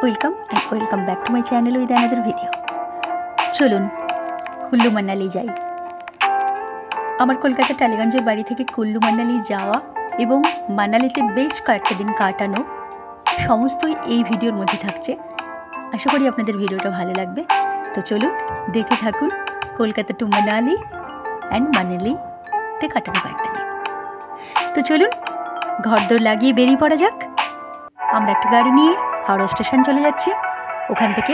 Welcome back to my channel with another video. চলুন কুল্লু মানালি যাই। আমার কলকাতা টালিগঞ্জের বাড়ি থেকে কুল্লু মানালি যাওয়া এবং মানালিতে বেশ কয়েকটা দিন কাটানো সমস্তই এই ভিডিওর মধ্যে থাকছে। আশা করি আপনাদের ভিডিওটা ভালো লাগবে। তো চলুন দেখতে থাকুন কলকাতা টু মানালি অ্যান্ড মানালিতে কাটানো কয়েকটা দিন। তো চলুন ঘরদোর লাগিয়ে বেরিয়ে পড়া যাক। আমরা একটা গাড়ি নিয়ে হাওড়া স্টেশন চলে যাচ্ছি। ওখান থেকে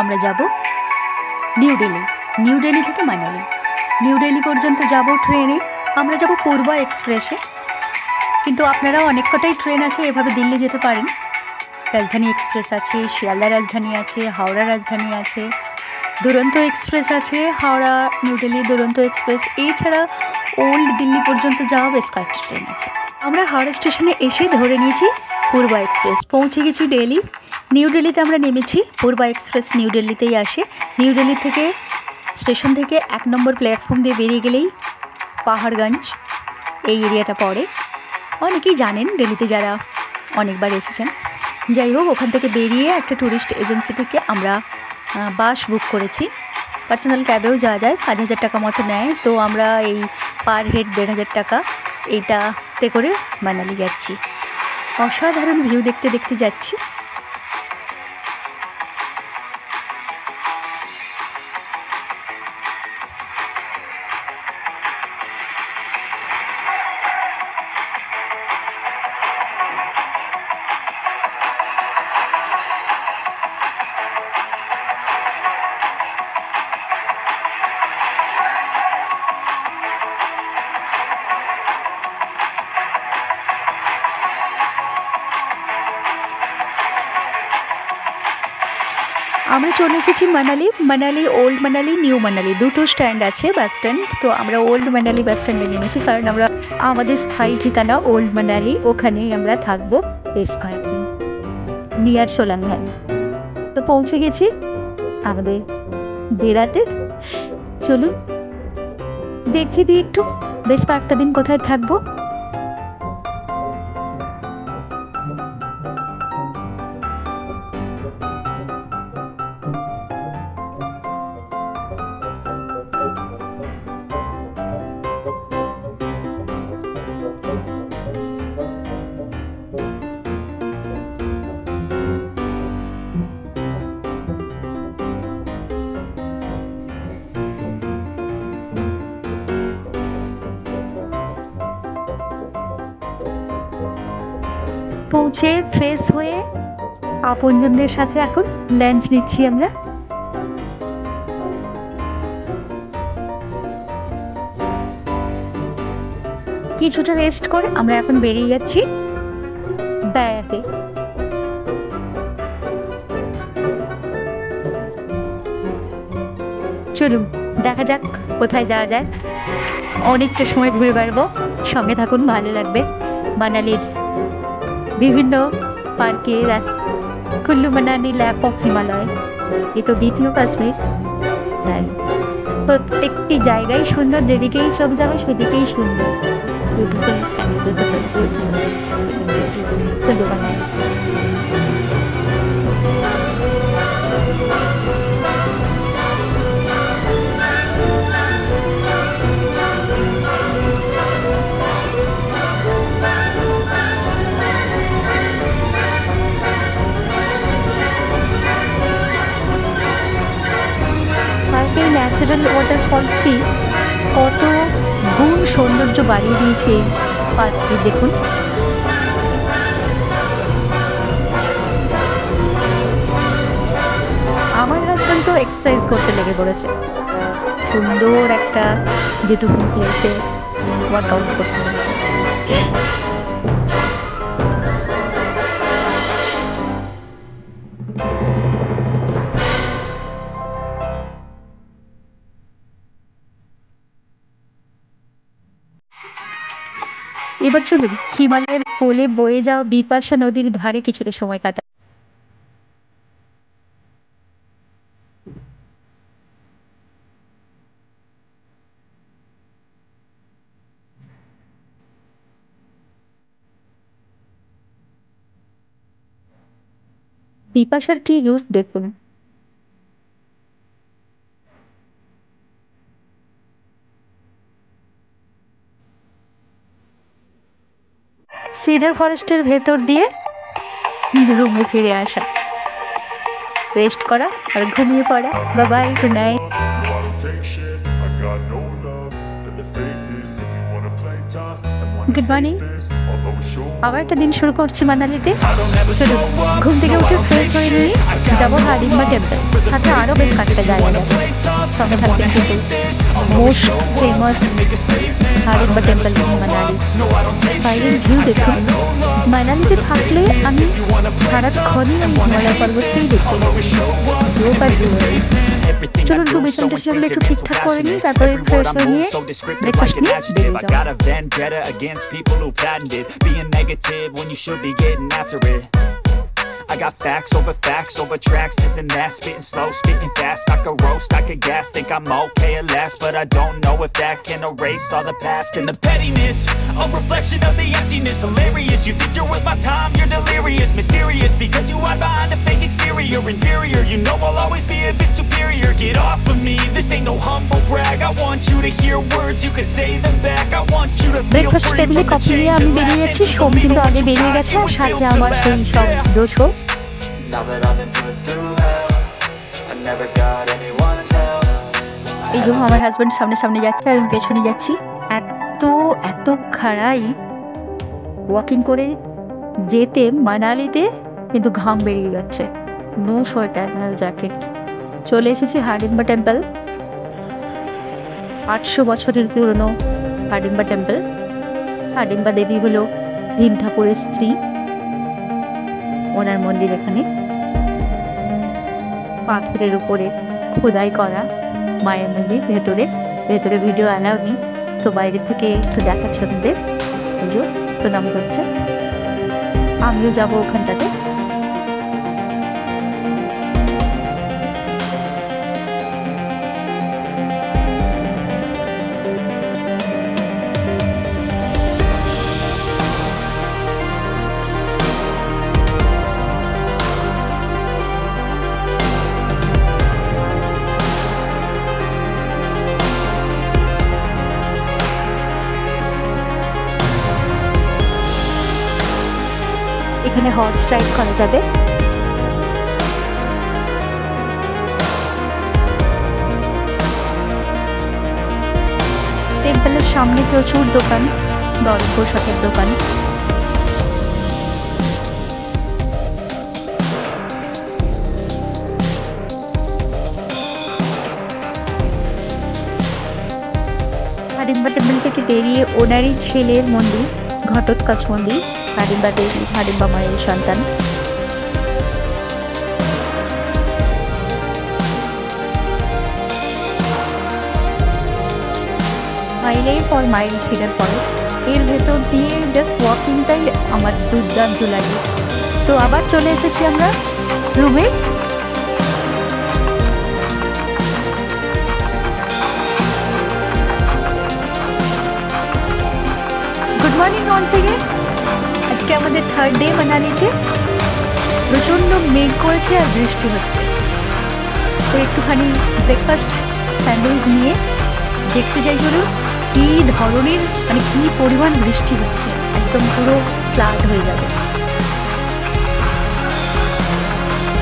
আমরা যাব নিউ দিল্লি থেকে মানালি। নিউ দিল্লি পর্যন্ত যাব ট্রেনে। আমরা যাব পূর্বা এক্সপ্রেসে, কিন্তু আপনারাও অনেক কটাই ট্রেন আছে, এভাবে দিল্লি যেতে পারেন। রাজধানী এক্সপ্রেস আছে, শিয়ালদা রাজধানী আছে, হাওড়া রাজধানী আছে, দুরন্ত এক্সপ্রেস আছে, হাওড়া নিউ দিল্লি দুরন্ত এক্সপ্রেস। এছাড়া ওল্ড দিল্লি পর্যন্ত যাওয়া বেশ কয়েকটা ট্রেন আছে। আমরা হাওড়া স্টেশনে এসে ধরে নিয়েছি পূর্বা এক্সপ্রেস। পৌঁছে গেছি দিল্লি। নিউ দিল্লিতে আমরা নেমেছি। পূর্বা এক্সপ্রেস নিউ দিল্লিতেই আসে। নিউ দিল্লি থেকে স্টেশন থেকে 1 নম্বর প্ল্যাটফর্ম দিয়ে বেরিয়ে গেলেই পাহাড়গঞ্জ এই এরিয়াটা পড়ে। অনেকেই জানেন দিল্লিতে যারা অনেকবার এসেছেন। যাই হোক, ওখান থেকে বেরিয়ে একটা ট্যুরিস্ট এজেন্সি থেকে আমরা বাস বুক করেছি। পার্সোনাল ক্যাবেও যাওয়া যায়, 5,000 টাকা মতো নেয়। তো আমরা এই পার হেড 1,500 টাকা এইটাতে করে মানালি যাচ্ছি। অসাধারণ ভিউ দেখতে দেখতে যাচ্ছি। আমরা চলে এসেছি মানালি ওল্ড মানালি নিউ মানালি দুটো স্ট্যান্ড আছে, বাস স্ট্যান্ড। তো আমরা ওল্ড মানালি বাস স্ট্যান্ডে নেমেছি, কারণ আমরা আমাদের স্থায়ী ঠিকানা ওল্ড মানালি, ওখানেই আমরা থাকবো বেশ কয়েকদিন, নিয়ার সোলাং ভ্যালি। তো পৌঁছে গেছি আমাদের দেরাতে। চলুন দেখে দিই একটু বেশ কয়েকটা দিন কোথায় থাকবো। পৌঁছে ফ্রেশ হয়ে আপনজনদের সাথে এখন লাঞ্চ নিচ্ছি আমরা। কিছুটা রেস্ট করে আমরা এখন বেরিয়ে যাচ্ছি বেড়াতে। চলুন দেখা যাক কোথায় যাওয়া যায়। অনেকটা সময় ঘুরে বেড়াবো, সঙ্গে থাকুন, ভালো লাগবে। মানালির বিভিন্ন পার্কে, কুল্লু মানালি ল্যাপ অফ হিমালয়, এ তো দ্বিতীয় কাশ্মীর। প্রত্যেকটি জায়গায় সুন্দর, যেদিকেই চোখ যাবে সেদিকেই সুন্দর। কুল্লু মানালি ন্যাচারাল ওয়াটারফলটি কত গুণ সৌন্দর্য বাড়িয়ে দিয়েছে পার্কটি, দেখুন। আমার হাজব্যান্ড তো এক্সারসাইজ করতে লেগে পড়েছে, সুন্দর একটা বিউটিফুল প্লেসে ওয়ার্কআউট করতে। এবার চলুন হিমালয়ের কোলে বয়ে যাওয়া বিপাশা নদীর ধারে কিছুটা সময় কাটাই। বিপাশার কি রূপ দেখুন। সিডার ফরেস্টের ভেতর দিয়ে রুমে ফিরে আসা, রেস্ট করা আর ঘুমিয়ে পড়া। Bye bye, good night. Good morning. আবার একটা দিন শুরু করছি মানালিতে। চলুন ঘুম থেকে উঠে ফ্রেশ হয়ে নিয়ে যাবো হাডিম্বা টেম্পল। সাথে আরও বেশ কয়েকটা জায়গা যাবো। সঙ্গে থাকবেন কিন্তু most famous Hadimba temple in Manali. বাইরের ভিউ দেখুন। মানালিতে থাকলে আমি সারাক্ষণই আমি হিমালয় পর্বতকেই দেখতে রূপ আর ভিউ। চলুন রুমে সেগুলো একটু ঠিকঠাক করে নিই, তারপরে ফ্রেশ হয়ে নিয়ে ব্রেকফাস্ট নিয়ে বেরিয়ে যাবো। I got facts over tracks, this and that, spitting slow, spitting fast. I could roast, I could gas, think I'm okay at last, but I don't know if that can erase all the past. And the pettiness, a reflection of the emptiness. Hilarious, you think you're worth my time, you're delirious. Mysterious, because you hide behind a fake exterior. Inferior, you know I'll always be a bit superior. Get off of me, this ain't no humble brag. I want you to hear words, you can say them back. I want you to feel free from the chains you last. Now that I've been put through hell, I never got anyone's help. এই জন্য আমার husband সামনে সামনে যাচ্ছে আর আমি পেছনে যাচ্ছি। এত খাড়াই ওয়াকিং করে যেতে মানালিতে কিন্তু ঘাম বেরিয়ে যাচ্ছে। No sweater no jacket. চলে এসেছি হাডিম্বা টেম্পল। 800 বছরের পুরনো হাডিম্বা টেম্পল। হাডিম্বা দেবী হলো ভীম ঠাকুরের স্ত্রী, ওনার মন্দির এখানে পাথরের উপরে খোদাই করা মায়ের মন্দির। ভেতরে ভিডিও অ্যালাউ নেই, তো বাইরে থেকে একটু দেখাচ্ছে আপনাদের। ভিডিও প্রণাম করছে, আমিও যাবো ওখানটাতে। এখানে হর্স রাইড করা যাবে। টেম্পলের সামনে প্রচুর দোকান, বড় পোশাকের দোকান। হাডিম্বা টেম্পল থেকে বেরিয়ে ওনারই ছেলের মন্দির, ঘটোৎকচ মন্দির। হাডিম্বা দেবী, হাডিম্বা মায়ের সন্তান। মাইলের পর মাইল সিডার ফরেস্ট, এর ভেতর দিয়ে জাস্ট ওয়াকিংটাই আমার দুর্দান্ত লাগে। তো আবার চলে এসেছি আমরা রুমে। Good morning once again. আজকে আমাদের 3rd ডে মানালিতে। প্রচণ্ড মেঘ করেছে আর বৃষ্টি হচ্ছে, তো একটুখানি ব্রেকফাস্ট স্যান্ডউইচ নিয়ে দেখতে যাই চলুন কী ধরনের মানে কী পরিমাণ বৃষ্টি হচ্ছে, একদম পুরো ফ্লাড হয়ে যাবে।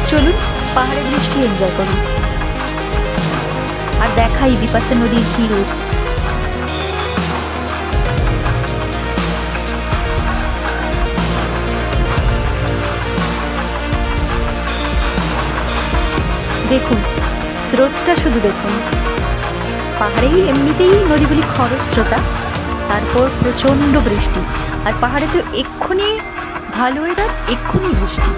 চলুন পাহাড়ের বৃষ্টি এনজয় করি আর দেখাই বিপাশা নদীর কী রূপ। দেখুন স্রোতটা শুধু দেখুন। পাহাড়েই এমনিতেই নদীগুলি খরস্রোতা, তারপর প্রচণ্ড বৃষ্টি। আর পাহাড়ে তো এক্ষুনি ভালো ওয়েদার, এক্ষুনি বৃষ্টি।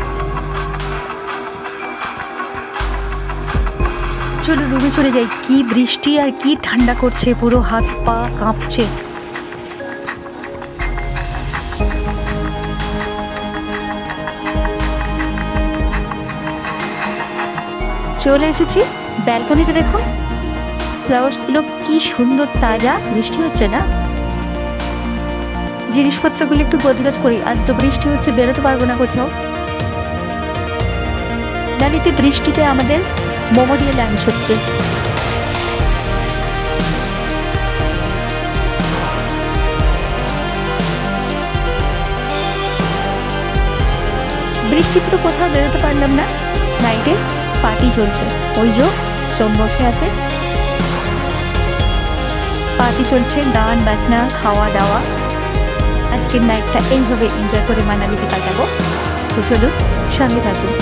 চলো রুমে চলে যাই। কি বৃষ্টি আর কি ঠান্ডা করছে, পুরো হাত পা কাঁপছে। চলে এসেছি ব্যালকনিতে। দেখুন ফ্লাওয়ার্সগুলো কি সুন্দর তাজা। বৃষ্টি হচ্ছে না, জিনিসপত্রগুলো একটু গোছগাছ করি। আজ তো বৃষ্টি হচ্ছে, বেরোতে পারবো না কোথাও। মানালিতে বৃষ্টিতে আমাদের মোমো দিয়ে লাঞ্চ হচ্ছে। বৃষ্টিতে তো কোথাও বেরোতে পারলাম না, নাইটে পার্টি চলছে। ওই যে সোম বসে আছে, পার্টি চলছে, গান বাজনা খাওয়া দাওয়া। আজকের নাইটটা এইভাবে এনজয় করে মানালিতে কাটাবো। তো চলুন সঙ্গে থাকুন।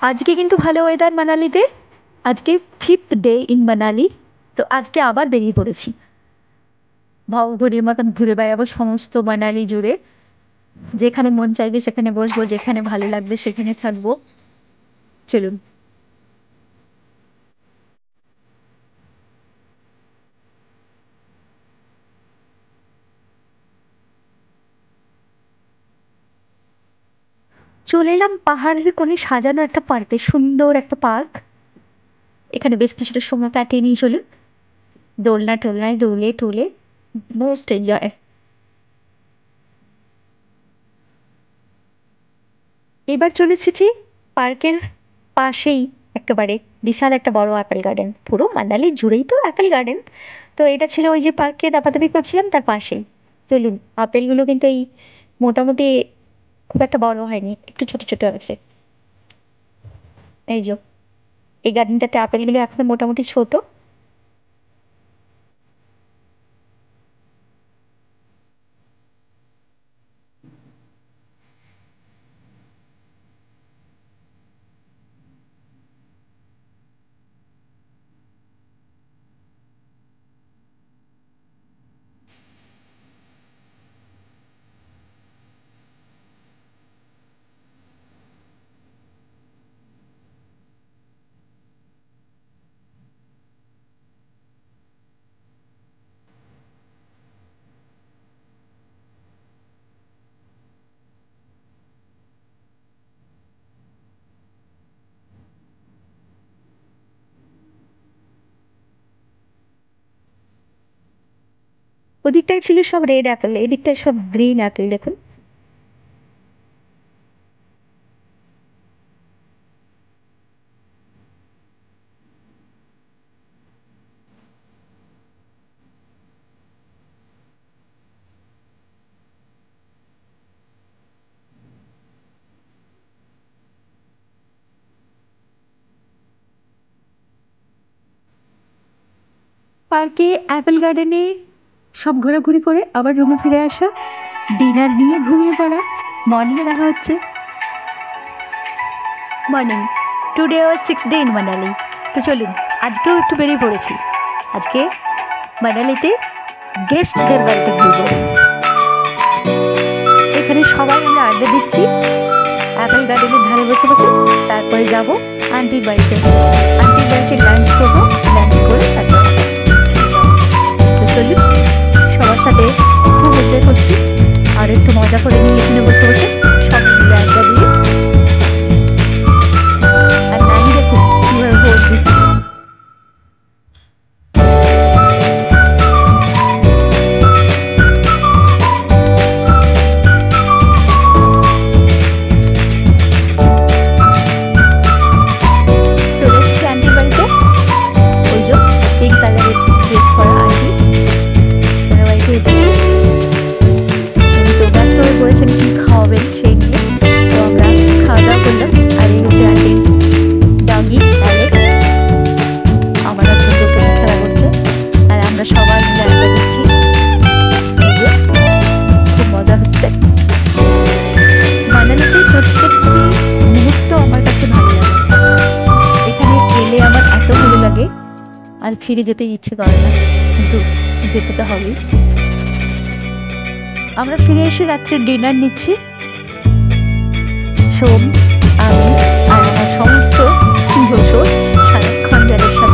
আজকে কিন্তু ভালো ওয়েদার মানালিতে। আজকে 5th ডে ইন মানালি। তো আজকে আবার বেরিয়ে পড়েছি, ভাবঘুরির মতন ঘুরে বেড়াবো সমস্ত মানালি জুড়ে। যেখানে মন চাইবে সেখানে বসবো, যেখানে ভালো লাগবে সেখানে থাকবো। চলুন। চলে এলাম পাহাড়ের কোণে সাজানো একটা পার্কে, সুন্দর একটা পার্ক। এখানে বেশ কিছুটা সময় কাটিয়ে নিয়ে চলুন, দোলনা টোলনায় দোলে টোলে মোস্ট এনজয়। এবার চলে এসেছি পার্কের পাশেই একেবারে বিশাল একটা বড় অ্যাপেল গার্ডেন। পুরো মানালি জুড়েই তো অ্যাপেল গার্ডেন। তো এটা ছিল ওই যে পার্কে দাপাদাপি করছিলাম তার পাশেই। চলুন, আপেলগুলো কিন্তু এই মোটামুটি খুব একটা বড় হয়নি, একটু ছোট ছোট আছে। এই যে এই গার্ডেনটাতে আপেলগুলো এখন মোটামুটি ছোট। ওদিকটায় ছিল সব রেড অ্যাপেল, এদিকটায় সব গ্রিন অ্যাপেল। দেখুন পার্কে অ্যাপেল গার্ডেনে সব ঘোরাঘুরি করে আবার রুমে ফিরে আসা, ডিনার নিয়ে ঘুমিয়ে পড়া। মর্নিংয়ে দেখা হচ্ছে। Morning, today was 6th day in Manali. তো চলুন, আজকেও একটু বেরিয়ে পড়েছি। আজকে মানালিতে গেস্টদের বাড়িতে ঘুরবো। এখানে সবাই আমরা আড্ডা দিচ্ছি অ্যাপেল গার্ডেনের ধারে বসে বসে। তারপরে যাব আন্টির বাড়িতে, আন্টির বাড়িতে লাঞ্চ করবো। লাঞ্চ করে তারপর চলুন, সবার সাথে খুব এনজয় করছি আর একটু মজা করে নিয়ে এখানে বসে বসে সব মিলে আড্ডা দিয়ে। আর নাই দেখুন কীভাবে ভোট দিচ্ছি। চলে এসেছি আন্টির বাড়িতে। ওই যে পিঙ্ক কালারের ড্রেস করা আন্টি বাড়িতে এসেছি। বলেছেন কি খাওয়াবেন সেই নিয়ে। তো আমরা খাওয়া দাওয়া করলাম। আর এই হচ্ছে আন্টির ডগি অ্যালেক্স, আমার হাজবেন্ড ওকে খেলা করছে আর আমরা সবাই মিলে আড্ডা দিচ্ছি। খুব মজা হচ্ছে। মানালিতে প্রত্যেকটি মুহূর্ত আমার কাছে ভালো লাগে। এখানে এলে আমার এত ভালো লাগে আর ফিরে যেতে ইচ্ছে করে না, কিন্তু যেতে তো হবেই। আমরা ফিরে এসে রাত্রে ডিনার নিচ্ছি। সোম, আমি আর আমার সমস্ত বছর সারাক্ষণ যাদের সাথে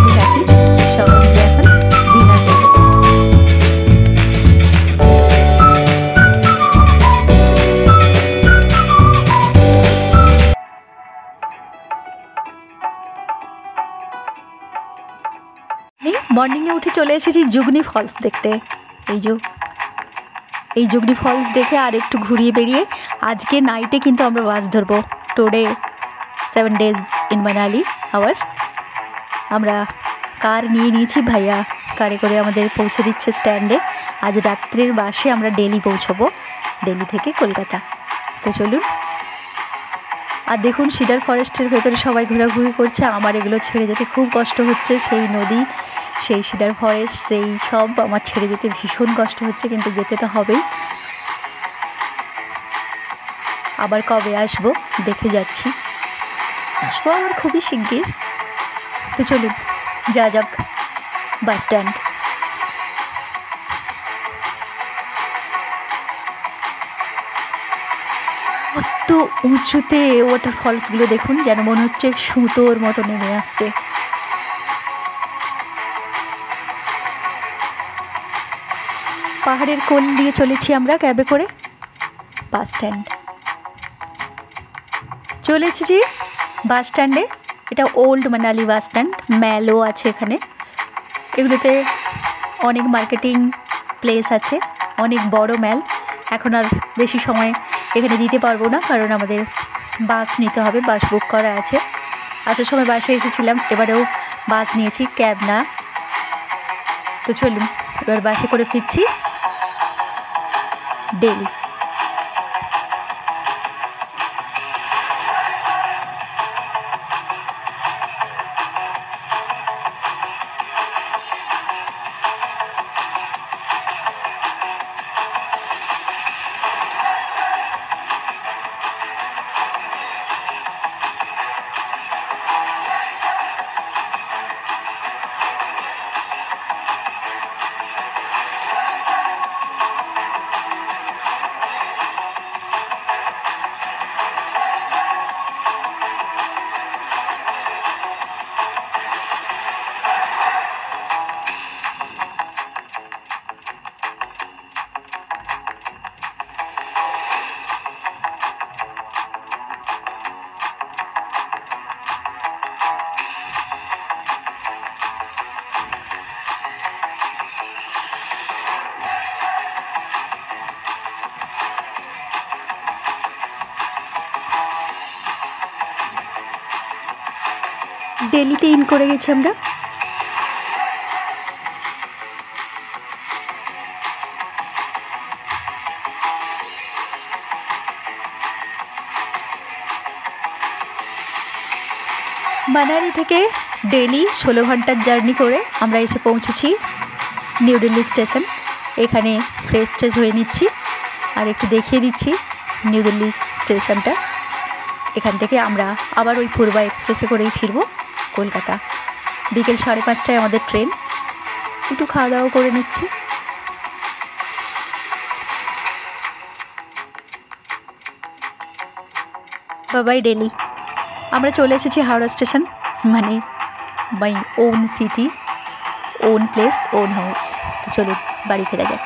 উঠে চলে এসেছি যুগনি ফলস দেখতে। এই যুগনি ফলস দেখে আর একটু ঘুরিয়ে বেরিয়ে আজকে নাইটে কিন্তু আমরা বাস ধরবো। Today 7 days in Manali our. আমরা কার নিয়ে নিয়েছি, ভাইয়া কারে করে আমাদের পৌঁছে দিচ্ছে স্ট্যান্ডে। আজ রাত্রের বাসে আমরা দিল্লি পৌঁছবো, দিল্লি থেকে কলকাতা। তো চলুন। আর দেখুন সিডার ফরেস্টের ভেতরে সবাই ঘোরাঘুরি করছে, আমার এগুলো ছেড়ে যেতে খুব কষ্ট হচ্ছে। সেই নদী, সেই সিডার ফরেস্ট, সেই সব আমার ছেড়ে যেতে ভীষণ কষ্ট হচ্ছে, কিন্তু যেতে তো হবেই। আবার কবে আসবো দেখে যাচ্ছি, আসবো আবার খুবই শিগগির। তো চলুন যা যাক বাস স্ট্যান্ড। কত উঁচুতে ওয়াটারফলসগুলো দেখুন, যেন মনে হচ্ছে সুতোর মতো নেমে আসছে। পাহাড়ের কোল দিয়ে চলেছি আমরা ক্যাবে করে বাস স্ট্যান্ড। চলে এসেছি বাস স্ট্যান্ডে। এটা ওল্ড মানালি বাস স্ট্যান্ড, ম্যালও আছে এখানে। এগুলোতে অনেক মার্কেটিং প্লেস আছে, অনেক বড় ম্যাল। এখন আর বেশি সময় এখানে দিতে পারবো না, কারণ আমাদের বাস নিতে হবে, বাস বুক করা আছে। আসার সময় বাসে এসেছিলাম, এবারেও বাস নিয়েছি, ক্যাব না। তো চলুন এবার বাসে করে ফিরছি দিল্লি। দিল্লিতে ইন করে গেছি আমরা। মানালি থেকে দিল্লি 16 ঘন্টার জার্নি করে আমরা এসে পৌঁছেছি নিউ দিল্লি স্টেশন। এখানে ফ্রেশ ট্রেশ হয়ে নিচ্ছি আর একটু দেখিয়ে দিচ্ছি নিউ দিল্লি স্টেশনটা। এখান থেকে আমরা আবার ওই পূর্বা এক্সপ্রেসে করেই ফিরবো কলকাতা। বিকেল 5:30টায় আমাদের ট্রেন। একটু খাওয়া দাওয়া করে নিচ্ছি। বাবাই দিল্লি। আমরা চলে এসেছি হাওড়া স্টেশন, মানে my own city, on place, on house. তো চলুন বাড়ি ফেরা যাক।